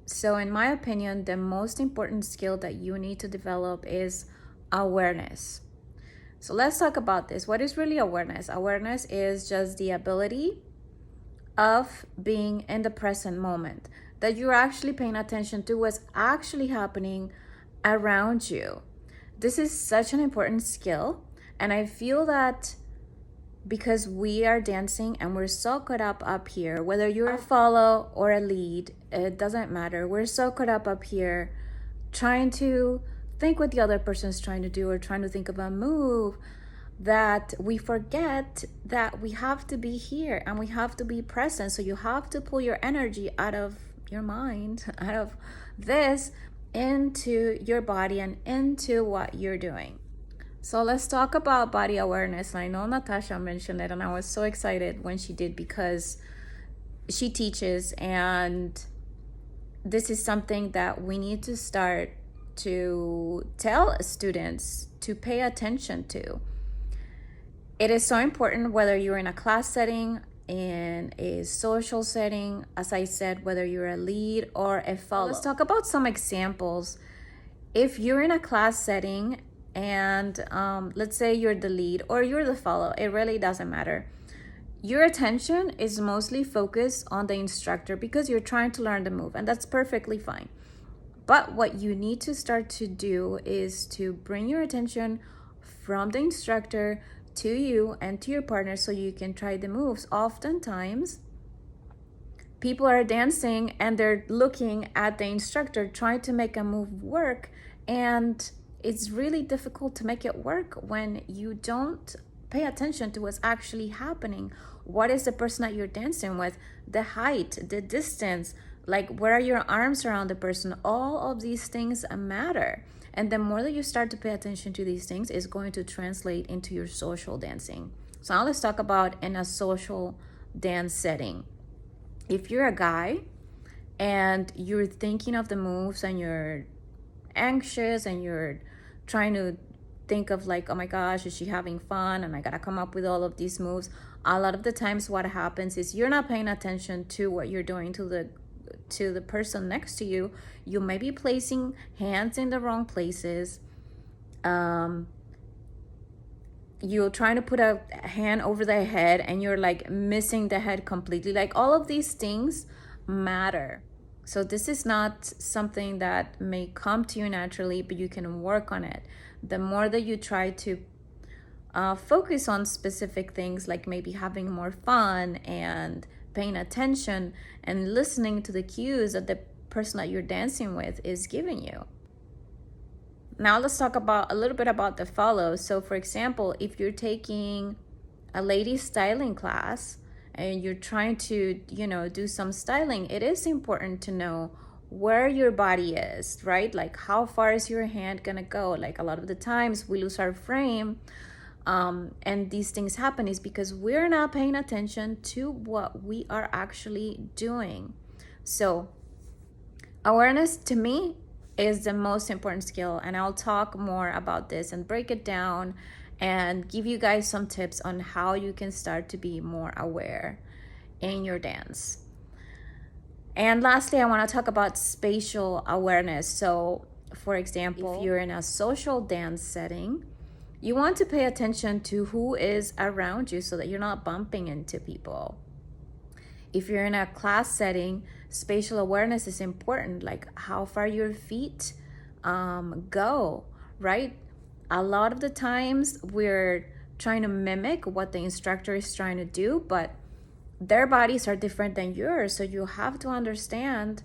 So in my opinion, the most important skill that you need to develop is awareness. So let's talk about this. What is really awareness? Awareness is just the ability of being in the present moment, that you're actually paying attention to what's actually happening around you. This is such an important skill, and I feel that because we are dancing and we're so caught up here, whether you're a follow or a lead, it doesn't matter. We're so caught up here trying to think what the other person's trying to do or trying to think of a move, that we forget that we have to be here and we have to be present. So you have to pull your energy out of your mind, out of this, into your body and into what you're doing. So let's talk about body awareness. I know Natasha mentioned it, and I was so excited when she did because she teaches, and this is something that we need to start to tell students to pay attention to. It is so important whether you're in a class setting, in a social setting, as I said, whether you're a lead or a follow. Let's talk about some examples. If you're in a class setting and let's say you're the lead or you're the follow, it really doesn't matter. Your attention is mostly focused on the instructor because you're trying to learn the move, and that's perfectly fine. But what you need to start to do is to bring your attention from the instructor to you and to your partner so you can try the moves. Oftentimes, people are dancing and they're looking at the instructor trying to make a move work, and it's really difficult to make it work when you don't pay attention to what's actually happening. What is the person that you're dancing with? The height, the distance, like where are your arms around the person? All of these things matter. And the more that you start to pay attention to these things, is going to translate into your social dancing. So now let's talk about in a social dance setting. If you're a guy and you're thinking of the moves and you're anxious and you're trying to think of like, oh my gosh, is she having fun? And I gotta come up with all of these moves. A lot of the times what happens is you're not paying attention to what you're doing to the person next to you. You may be placing hands in the wrong places. You're trying to put a hand over the head and you're like missing the head completely. Like all of these things matter. So this is not something that may come to you naturally, but you can work on it. The more that you try to focus on specific things, like maybe having more fun and paying attention and listening to the cues that the person that you're dancing with is giving you. Now let's talk about a little bit about the follow. So for example, if you're taking a lady styling class and you're trying to, do some styling, it is important to know where your body is, right? Like how far is your hand gonna go? Like a lot of the times we lose our frame, and these things happen is because we're not paying attention to what we are actually doing. So awareness to me is the most important skill, and I'll talk more about this and break it down and give you guys some tips on how you can start to be more aware in your dance. And lastly, I want to talk about spatial awareness. So for example, if you're in a social dance setting, you want to pay attention to who is around you so that you're not bumping into people. If you're in a class setting, spatial awareness is important, like how far your feet go, right? A lot of the times we're trying to mimic what the instructor is trying to do, but their bodies are different than yours. So you have to understand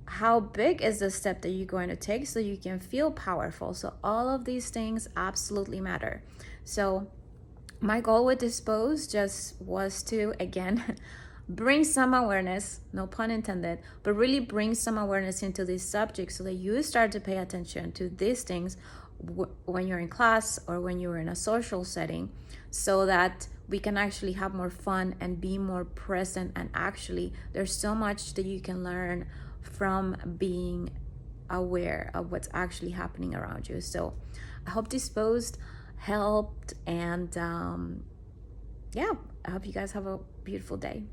how big is the step that you're going to take so you can feel powerful. So all of these things absolutely matter. So my goal with this pose just was to, again, bring some awareness, no pun intended, but really bring some awareness into this subject so that you start to pay attention to these things when you're in class or when you're in a social setting, so that we can actually have more fun and be more present. And actually, there's so much that you can learn from being aware of what's actually happening around you. So I hope this post helped, and I hope you guys have a beautiful day.